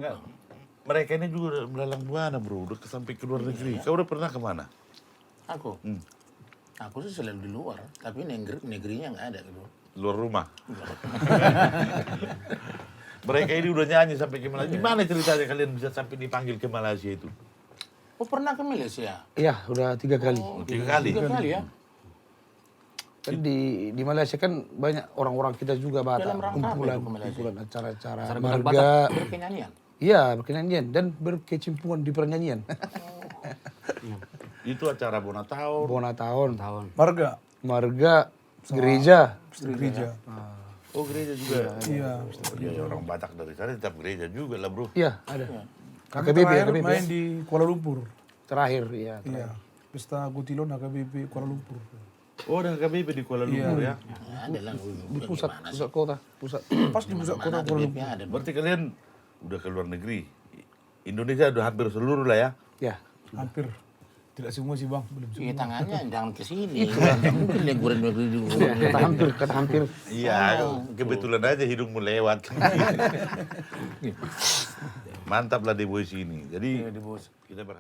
Enggak. Mereka ini juga melalang buana bro, udah sampai ke luar negeri. Kau udah pernah kemana? Aku? Aku sih selalu di luar, tapi negerinya nggak ada gitu. Luar rumah. Mereka ini udah nyanyi sampai ke Malaysia. Gimana ceritanya kalian bisa sampai dipanggil ke Malaysia itu? Oh pernah ke Malaysia? Iya, udah 3 kali. Oh, 3 kali? 3 kali ya? Kan di Malaysia kan banyak orang-orang kita juga Batak. Dalam rangka apa itu ke Malaysia? Kumpulan acara-acara Acara marga. Berkenyanyian? Iya, berkenyanyian dan berkecimpungan di pernyanyian. Itu acara Bona Tahun. Bona tahun, Marga, marga, gereja. gereja. Oh gereja juga? Iya. Ya, orang Batak dari sana tetap gereja juga lah bro. Iya, ada. Kami AKBP, terakhir AKBP. main di Kuala Lumpur. Terakhir, iya. Iya. Pesta Gutilon AKBP Kuala Lumpur. Oh ada KBP di Kuala Lumpur ya? Ada lah. Di pusat kota, pusat. Pas di pusat kota Kuala Lumpur. Ada. Berarti kalian udah ke luar negeri. Indonesia udah hampir seluruh lah ya? Ya. Hampir. Tidak semua sih bang, belum semua. Iya tangannya jangan ke sini. Nggak mungkin dia goreng dulu. Kata hampir. Iya, kebetulan aja hidungmu lewat. Mantap lah di Boys ini. Jadi kita berharap